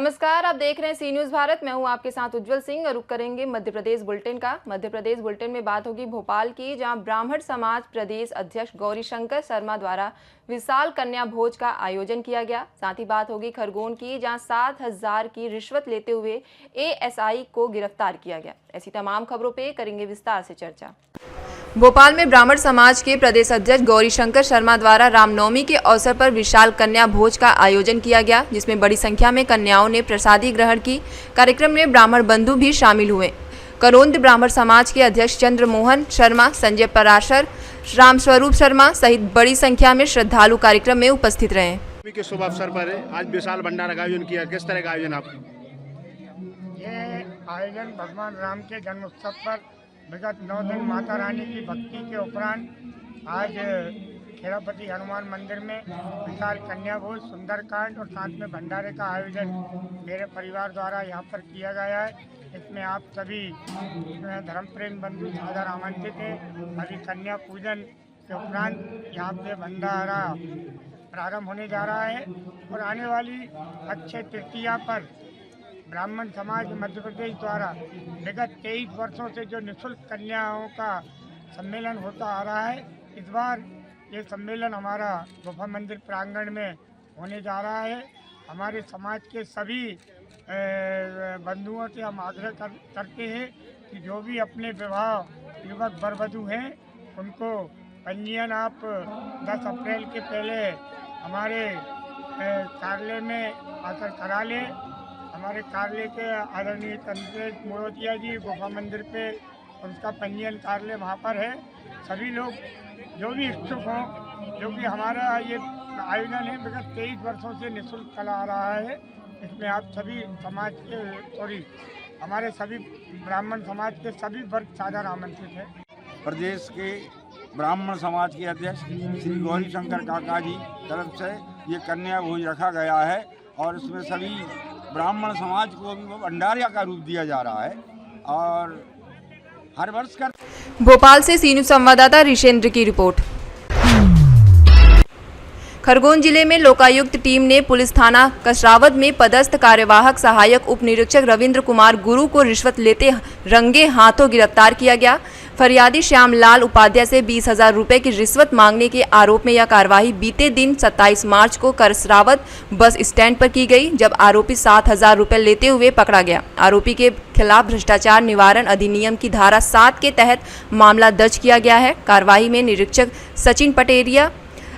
नमस्कार, आप देख रहे हैं सी न्यूज़ भारत। मैं हूं आपके साथ उज्जवल सिंह और रुक करेंगे मध्य प्रदेश बुलेटिन का। मध्य प्रदेश बुलेटिन में बात होगी भोपाल की, जहां ब्राह्मण समाज प्रदेश अध्यक्ष गौरीशंकर शर्मा द्वारा विशाल कन्या भोज का आयोजन किया गया। साथ ही बात होगी खरगोन की, जहां 7,000 की रिश्वत लेते हुए एएसआई को गिरफ्तार किया गया। ऐसी तमाम खबरों पर करेंगे विस्तार से चर्चा। भोपाल में ब्राह्मण समाज के प्रदेश अध्यक्ष गौरीशंकर शर्मा द्वारा रामनवमी के अवसर पर विशाल कन्या भोज का आयोजन किया गया, जिसमें बड़ी संख्या में कन्याओं ने प्रसादी ग्रहण की। कार्यक्रम में ब्राह्मण बंधु भी शामिल हुए। करोंद ब्राह्मण समाज के अध्यक्ष चंद्रमोहन शर्मा, संजय पराशर, रामस्वरूप शर्मा सहित बड़ी संख्या में श्रद्धालु कार्यक्रम में उपस्थित रहे। के शुभ अवसर पर आज विशाल भंडारा का आयोजन किया। किस तरह का आयोजन आप? ये आयोजन भगवान राम के जन्मोत्सव पर विगत 9 दिन माता रानी की भक्ति के उपरांत आज खेड़ापति हनुमान मंदिर में विशाल कन्या भोज, सुंदरकांड और साथ में भंडारे का आयोजन मेरे परिवार द्वारा यहाँ पर किया गया है। इसमें आप सभी धर्म प्रेम बंधु सादर आमंत्रित हैं। अभी कन्या पूजन के उपरांत यहाँ पे भंडारा प्रारंभ होने जा रहा है और आने वाली अक्षय तृतीया पर ब्राह्मण समाज मध्य प्रदेश द्वारा विगत 23 वर्षों से जो निःशुल्क कन्याओं का सम्मेलन होता आ रहा है, इस बार ये सम्मेलन हमारा गुफा मंदिर प्रांगण में होने जा रहा है। हमारे समाज के सभी बंधुओं से हम आग्रह करते हैं कि जो भी अपने विवाह युवक वर वधू हैं, उनको पंजीयन आप 10 अप्रैल के पहले हमारे कार्यालय में आकर करा लें। हमारे कार्यालय के आदरणीय चंद्रेश मोड़ोतिया जी गुफा मंदिर पे उनका पंजीयन कार्यालय वहाँ पर है। सभी लोग जो भी इच्छुक हों, जो कि हमारा ये आयोजन है विगत 23 वर्षों से निःशुल्क चला आ रहा है, इसमें आप सभी समाज के हमारे सभी ब्राह्मण समाज के सभी वर्ग सादर आमंत्रित हैं। प्रदेश के ब्राह्मण समाज के अध्यक्ष श्री गौरीशंकर काका जी तरफ से ये कन्या भोज रखा गया है और इसमें सभी ब्राह्मण समाज को भी भंडारा का रूप दिया जा रहा है और हर वर्ष का। भोपाल से सी न्यूज़ संवाददाता ऋषेंद्र की रिपोर्ट। खरगोन जिले में लोकायुक्त टीम ने पुलिस थाना कसरावद में पदस्थ कार्यवाहक सहायक उप निरीक्षक रविंद्र कुमार गुरु को रिश्वत लेते रंगे हाथों गिरफ्तार किया गया। फरियादी श्यामलाल उपाध्याय से 20,000 रुपए की रिश्वत मांगने के आरोप में यह कार्रवाई बीते दिन 27 मार्च को कसरावद बस स्टैंड पर की गई, जब आरोपी 7,000 रुपए लेते हुए पकड़ा गया। आरोपी के खिलाफ भ्रष्टाचार निवारण अधिनियम की धारा 7 के तहत मामला दर्ज किया गया है। कार्रवाई में निरीक्षक सचिन पटेरिया,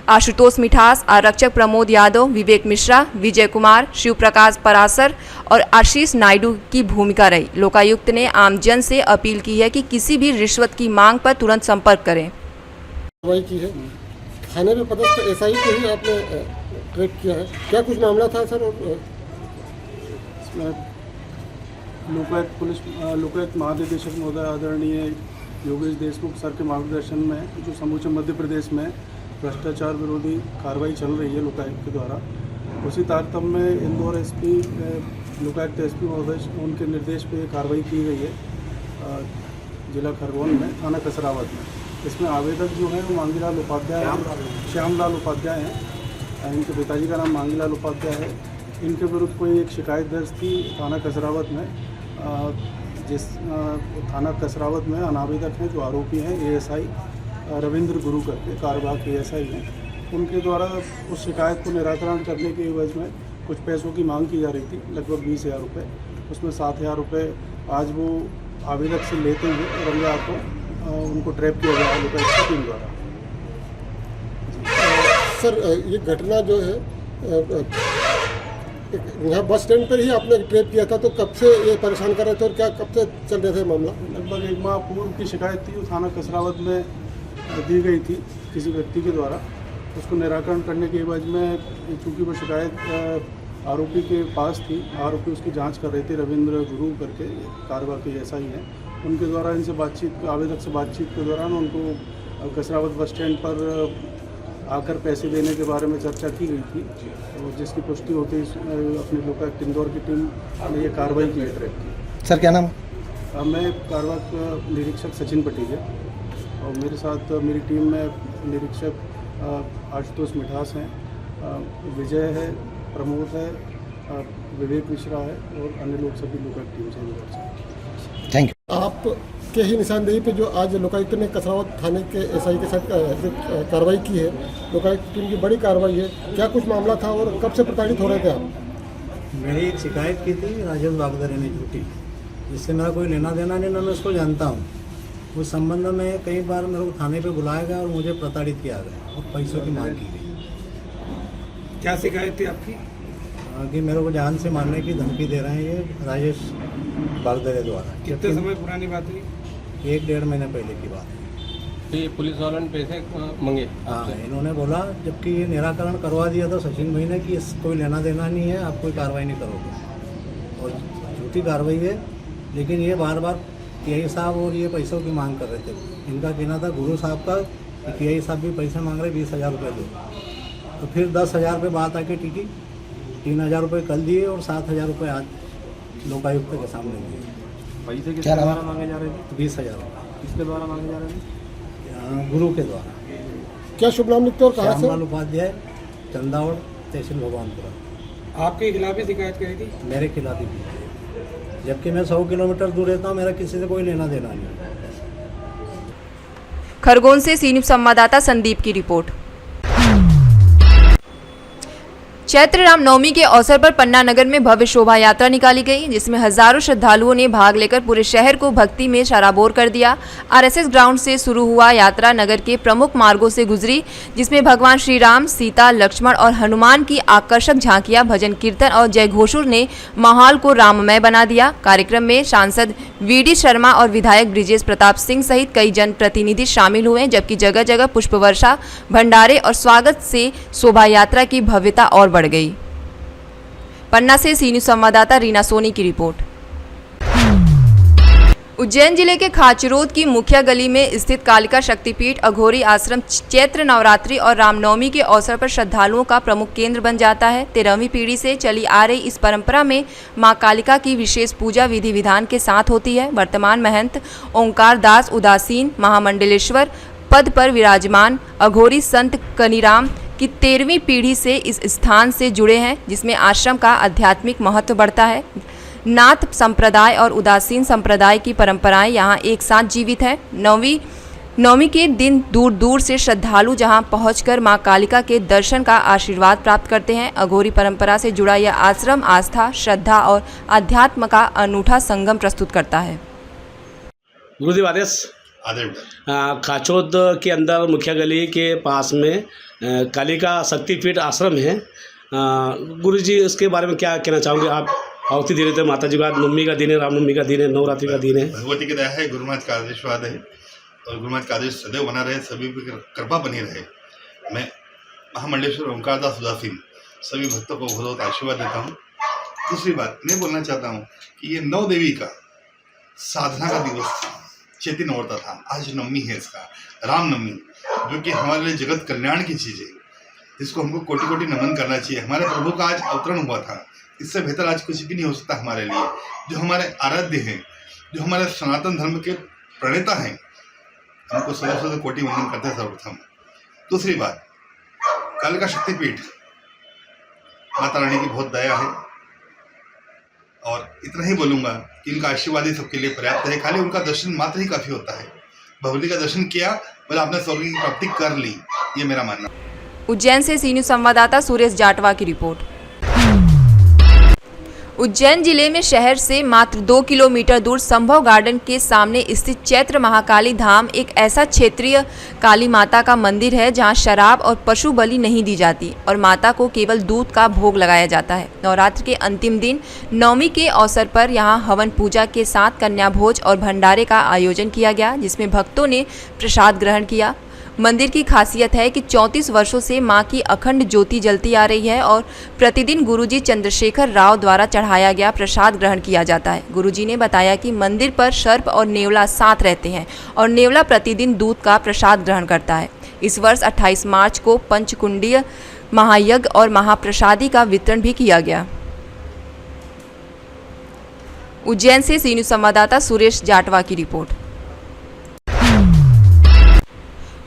आशुतोष मिठास, आरक्षक प्रमोद यादव, विवेक मिश्रा, विजय कुमार, शिव प्रकाश परासर और आशीष नायडू की भूमिका रही। लोकायुक्त ने आमजन से अपील की है कि किसी भी रिश्वत की मांग पर तुरंत संपर्क करें। की है थाने में पदस्थ एसआई को ही आपने ट्रैक किया है, क्या कुछ मामला था सर? लोकायुक्त पुलिस लोकायुक्त महानिदेशक महोदय आदरणीय योगेश देशमुख सर के मार्गदर्शन में जो समूचे मध्य प्रदेश में भ्रष्टाचार विरोधी कार्रवाई चल रही है लोकायुक्त के द्वारा, उसी तारतम्य में इंदौर एसपी लोकायुक्त एसपी महोदय उनके निर्देश पे कार्रवाई की गई है जिला खरगोन में थाना कसरावद में। इसमें आवेदक जो है वो मांगीलाल उपाध्याय हैं, श्यामलाल उपाध्याय हैं। इनके पिताजी का नाम मांगीलाल उपाध्याय है। इनके विरुद्ध कोई एक शिकायत दर्ज थी थाना कसरावद में, जिस थाना कसरावद में अनावेदक हैं जो आरोपी हैं एएसआई रविंद्र गुरु करके कार्यवाहक एएसआई हैं, उनके द्वारा उस शिकायत को निराकरण करने के एवज में कुछ पैसों की मांग की जा रही थी, लगभग 20,000 रुपये। उसमें 7,000 रुपये आज वो आवेदक से लेते हुए रंगे हाथों उनको ट्रैप किया गया है लोकायुक्त टीम द्वारा। सर ये घटना जो है यहाँ बस स्टैंड पर ही आपने ट्रैप किया था, तो कब से ये परेशान कर रहे थे और क्या कब से चल रहा था मामला? लगभग 1 माह पूर्व की शिकायत थी, वो थाना कसरावद में दी गई थी किसी व्यक्ति के द्वारा। उसको निराकरण करने के एवज में चूँकि वो शिकायत आरोपी के पास थी, आरोपी उसकी जांच कर रहे थे, रविंद्र गुरु करके कार्यवाहक एएसआई हैं, उनके द्वारा इनसे बातचीत आवेदक से बातचीत के दौरान उनको कसरावद बस स्टैंड पर आकर पैसे देने के बारे में चर्चा की गई थी, और जिसकी पुष्टि होते ही अपनी लोकायुक्त इंदौर की टीम ने ये कार्रवाई की है ट्रैक की। सर क्या नाम? मैं कार्यवाहक निरीक्षक सचिन पटेल और मेरे साथ मेरी टीम में निरीक्षक आशुतोष मिठास हैं, विजय है, प्रमोद है, विवेक मिश्रा है और अन्य लोग सभी लोकायुक्त टीम से इंदौर से। Thank you. आप के ही निशानदेही पे जो आज लोकायुक्त ने कसरावत थाने के एसआई के साथ कार्रवाई की है, लोकायुक्त टीम की बड़ी कार्रवाई है, क्या कुछ मामला था और कब से प्रताड़ित हो रहे थे आप? मेरी एक शिकायत की थी राजेश बागदरे ने झूठी, जिससे मेरा कोई लेना देना नहीं, ना मैं उसको जानता हूँ। उस संबंध में कई बार मेरे को थाने पे बुलाया गया और मुझे प्रताड़ित किया गया और पैसों की मांग की गई। क्या शिकायत थी आपकी? कि मेरे को जान से मारने की धमकी दे रहे हैं ये राजेश बागदरे द्वारा। कितने समय पुरानी बात हुई? 1-1.5 महीने पहले की बात है। ये पुलिस वालों ने पैसे मांगे? हाँ, इन्होंने बोला, जबकि ये निराकरण करवा दिया था सचिन भाई ने कि इस कोई लेना देना नहीं है, आप कोई कार्रवाई नहीं करोगे, और झूठी कार्रवाई है। लेकिन ये बार बार पीआई साहब और ये पैसों की मांग कर रहे थे। इनका कहना था गुरु साहब का कि पीआई साहब भी पैसे मांग रहे, 20,000 रुपये दो। तो फिर 10,000 पे बात आके टिकी, 3,000 रुपये कल दिए और 7,000 रुपये आज लोकायुक्त के सामने दिए। पैसे किसके द्वारा मांगे जा रहे थे? 20,000 रुपये। किसके द्वारा मांगे जा रहे थे? गुरु के द्वारा। क्या शुभ नाम लिखते और कहाँ से? श्यामलाल उपाध्याय, चंदावड़, तहसील भगवानपुरा। आपके खिलाफ ही शिकायत करी थी? मेरे खिलाफ ही, जबकि मैं 100 किलोमीटर दूर रहता हूँ, मेरा किसी से कोई लेना देना नहीं। खरगोन से सी न्यूज़ संवाददाता संदीप की रिपोर्ट। चैत्र रामनवमी के अवसर पर पन्ना नगर में भव्य शोभा यात्रा निकाली गई, जिसमें हजारों श्रद्धालुओं ने भाग लेकर पूरे शहर को भक्ति में सराबोर कर दिया। आरएसएस ग्राउंड से शुरू हुआ यात्रा नगर के प्रमुख मार्गों से गुजरी, जिसमें भगवान श्री राम, सीता, लक्ष्मण और हनुमान की आकर्षक झांकियां, भजन कीर्तन और जयघोषों ने माहौल को राममय बना दिया। कार्यक्रम में सांसद वीडी शर्मा और विधायक ब्रिजेश प्रताप सिंह सहित कई जनप्रतिनिधि शामिल हुए, जबकि जगह जगह पुष्प वर्षा, भंडारे और स्वागत से शोभा यात्रा की भव्यता और बढ़ गई। पन्ना से सी न्यूज़ संवाददाता रीना सोनी की रिपोर्ट। उज्जैन जिले के खाचरोद की मुखिया गली में स्थित कालिका शक्तिपीठ अघोरी आश्रम चैत्र नवरात्रि और रामनवमी के अवसर पर श्रद्धालुओं का प्रमुख केंद्र बन जाता है। 13वीं पीढ़ी से चली आ रही इस परंपरा में मां कालिका की विशेष पूजा विधि विधान के साथ होती है। वर्तमान महंत ओंकार दास उदासीन महामंडलेश्वर पद पर विराजमान अघोरी संत कनीराम की 13वीं पीढ़ी से इस स्थान से जुड़े हैं, जिसमें आश्रम का आध्यात्मिक महत्व बढ़ता है। नाथ संप्रदाय और उदासीन संप्रदाय की परंपराएं यहाँ एक साथ जीवित है। नवमी के दिन दूर दूर से श्रद्धालु जहाँ पहुंचकर मां कालिका के दर्शन का आशीर्वाद प्राप्त करते हैं। अघोरी परंपरा से जुड़ा यह आश्रम आस्था, श्रद्धा और अध्यात्म का अनूठा संगम प्रस्तुत करता है। गुरुदेव आदेश खाचोद के अंदर मुखिया गली के पास में कालिका शक्तिपीठ आश्रम है। गुरुजी, इसके बारे में क्या कहना चाहोगे आप? आहुति दे रहे थे माता जी का, नवमी का दिन है, रामनवमी का दिन है, नवरात्रि का दिन है। भगवती की दया है, गुरु महाराज का आशीर्वाद है और गुरु महाराज का आदेश सदैव बना रहे, सभी पर कृपा बनी रहे। मैं महामंडलेश्वर ओंकार दास उदासीन सभी भक्तों को बहुत बहुत आशीर्वाद देता हूँ। दूसरी बात मैं बोलना चाहता हूँ कि ये 9 देवी का साधना का दिवस था, चैती नवरात्र था, आज नवमी है इसका, रामनवमी, जो कि हमारे लिए जगत कल्याण की चीज़ है, जिसको हमको कोटि कोटि नमन करना चाहिए। हमारे प्रभु का आज अवतरण हुआ था, इससे बेहतर आज कुछ भी नहीं हो सकता हमारे लिए। जो हमारे आराध्य हैं, जो हमारे सनातन धर्म के प्रणेता हैं, हमको सदैव कोटि वंदन करते हैं सर्वप्रथम। दूसरी बात, कालिका शक्तिपीठ माता रानी की बहुत दया है और इतना ही बोलूँगा कि इनका आशीर्वाद ही सबके लिए पर्याप्त है। खाली उनका दर्शन मात्र ही काफ़ी होता है। भगवती का दर्शन किया, बोला आपने स्वर्ग की प्राप्ति कर ली, ये मेरा मानना। उज्जैन से सी न्यूज़ संवाददाता सुरेश जाटवा की रिपोर्ट। उज्जैन जिले में शहर से मात्र 2 किलोमीटर दूर संभव गार्डन के सामने स्थित चैत्र महाकाली धाम एक ऐसा क्षेत्रीय काली माता का मंदिर है जहां शराब और पशु बलि नहीं दी जाती और माता को केवल दूध का भोग लगाया जाता है। नवरात्र के अंतिम दिन नवमी के अवसर पर यहां हवन पूजा के साथ कन्या भोज और भंडारे का आयोजन किया गया, जिसमें भक्तों ने प्रसाद ग्रहण किया। मंदिर की खासियत है कि 34 वर्षों से मां की अखंड ज्योति जलती आ रही है और प्रतिदिन गुरुजी चंद्रशेखर राव द्वारा चढ़ाया गया प्रसाद ग्रहण किया जाता है। गुरुजी ने बताया कि मंदिर पर सर्प और नेवला साथ रहते हैं और नेवला प्रतिदिन दूध का प्रसाद ग्रहण करता है। इस वर्ष 28 मार्च को पंचकुंडीय महायज्ञ और महाप्रसादी का वितरण भी किया गया। उज्जैन से सी न्यूज़ संवाददाता सुरेश जाटवा की रिपोर्ट।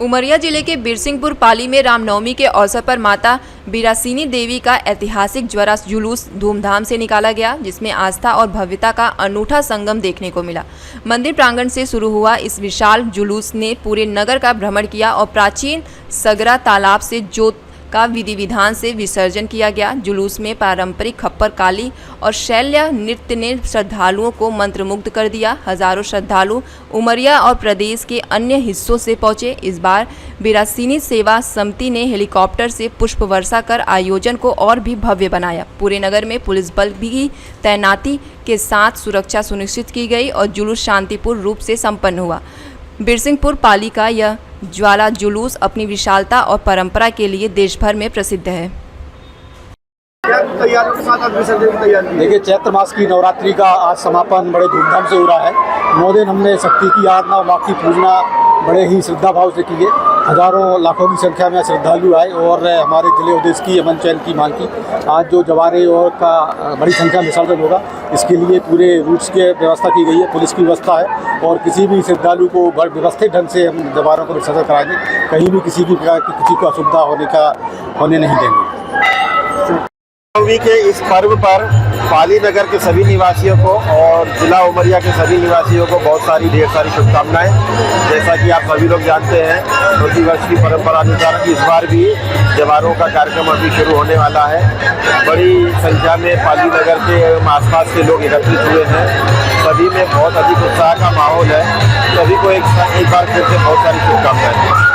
उमरिया जिले के बिरसिंहपुर पाली में रामनवमी के अवसर पर माता बिरासिनी देवी का ऐतिहासिक ज्वाला जुलूस धूमधाम से निकाला गया, जिसमें आस्था और भव्यता का अनूठा संगम देखने को मिला। मंदिर प्रांगण से शुरू हुआ इस विशाल जुलूस ने पूरे नगर का भ्रमण किया और प्राचीन सगरा तालाब से जोत का विधि विधान से विसर्जन किया गया। जुलूस में पारंपरिक खप्पर काली और शैल्या नृत्य ने श्रद्धालुओं को मंत्रमुग्ध कर दिया। हजारों श्रद्धालु उमरिया और प्रदेश के अन्य हिस्सों से पहुंचे। इस बार बिरासिनी सेवा समिति ने हेलीकॉप्टर से पुष्प वर्षा कर आयोजन को और भी भव्य बनाया। पूरे नगर में पुलिस बल की तैनाती के साथ सुरक्षा सुनिश्चित की गई और जुलूस शांतिपूर्ण रूप से संपन्न हुआ। बिरसिंहपुर पाली का यह ज्वाला जुलूस अपनी विशालता और परंपरा के लिए देश भर में प्रसिद्ध है। देखिए, चैत्र मास की नवरात्रि का आज समापन बड़े धूमधाम से हो रहा है। 9 दिन हमने शक्ति की आराधना, माँ की पूजना बड़े ही श्रद्धा भाव से की है। हजारों लाखों की संख्या में श्रद्धालु आए और हमारे जिले उद्देश्य की अमन चैन की मांग की। आज जो जवारे और का बड़ी संख्या में विसर्जन होगा, इसके लिए पूरे रूट्स की व्यवस्था की गई है, पुलिस की व्यवस्था है और किसी भी श्रद्धालु को व्यवस्थित ढंग से हम जवारों को विसर्जन कराएंगे। कहीं भी किसी भी प्रकार की किसी को असुविधा होने नहीं देंगे। नवमी के इस पर्व पर पाली नगर के सभी निवासियों को और जिला उमरिया के सभी निवासियों को बहुत सारी ढेर सारी शुभकामनाएं। जैसा कि आप सभी लोग जानते हैं, प्रतिवर्ष की परंपरा अनुसार इस बार भी जवारों का कार्यक्रम अभी शुरू होने वाला है। बड़ी संख्या में पाली नगर के एवं आसपास के लोग एकत्रित हुए हैं। सभी में बहुत अधिक उत्साह का माहौल है। सभी को एक बार फिर से बहुत सारी शुभकामनाएं।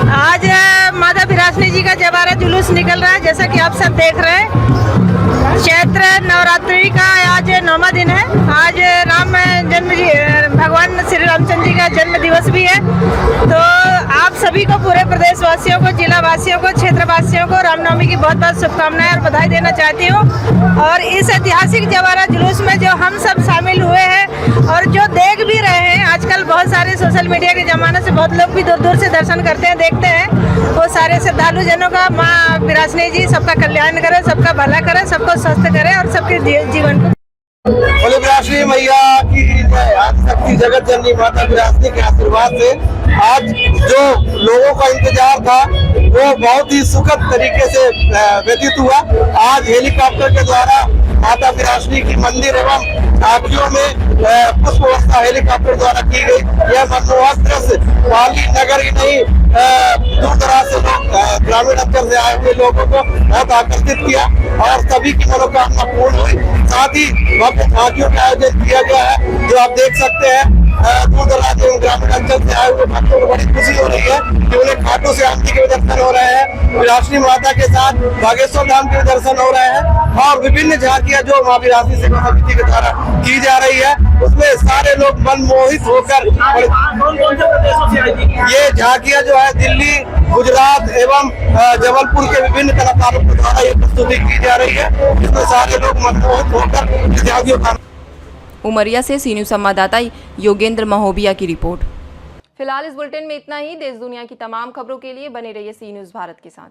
आज माता बिरासिनी जी का जवारा जुलूस निकल रहा है। जैसा कि आप सब देख रहे हैं, चैत्र नवरात्रि का आज 9वां दिन है। आज भगवान श्री रामचंद्र जी का जन्म दिवस भी है। तो आप सभी को, पूरे प्रदेश वासियों को, जिला वासियों को, क्षेत्र वासियों को रामनवमी की बहुत बहुत शुभकामनाएं और बधाई देना चाहती हूँ। और इस ऐतिहासिक जवारा जुलूस में जो हम सब शामिल हुए हैं और जो देख भी रहे हैं, आजकल बहुत सारे सोशल मीडिया के जमाने से बहुत लोग भी दूर दूर से दर्शन करते हैं, देखते हैं। वो सारे श्रद्धालु जनों का माँ बिरासिनी जी सबका कल्याण करे, सबका भला करे, सबको स्वस्थ करे और सबके जीवन को। बोले बिरासिनी मैया की जय। आज शक्ति जगत जननी माता बिरासिनी के आशीर्वाद से आज जो लोगों का इंतजार था वो बहुत ही सुखद तरीके से व्यतीत हुआ। आज हेलीकॉप्टर के द्वारा माता बिरासिनी की मंदिर एवं झांकियों में पुष्प वर्षा हेलीकॉप्टर द्वारा की गई। यह मनमोहक दृश्य पाली नगर ही नहीं, दूर दराज से लोग, ग्रामीण अंचल से आए हुए लोगों को बहुत आकर्षित किया और सभी की मनोकामना पूर्ण हुई। साथ ही भव्य झांकियों का आयोजन किया गया है, जो आप देख सकते हैं। दूर दराज एवं ग्रामीण अंचल से आए हुए भक्तों को बड़ी खुशी हो रही है कि उन्हें खाटू श्याम जी के दर्शन हो रहे हैं, बिरासिनी माता के साथ बागेश्वर धाम के दर्शन हो रहे हैं और विभिन्न झांकियां जो माँ बिरासिनी सेवा समिति के द्वारा की जा रही है, उसमें सारे लोग मनमोहित होकर, ये झांकियां जो है दिल्ली, गुजरात एवं जबलपुर के विभिन्न कलाकारों के द्वारा ये प्रस्तुति की जा रही है, जिसमें सारे लोग मनमोहित होकर झांकियों का। उमरिया से सी न्यूज़ संवाददाता योगेंद्र महोबिया की रिपोर्ट। फिलहाल इस बुलेटिन में इतना ही। देश दुनिया की तमाम खबरों के लिए बने रहिए सी न्यूज़ भारत के साथ।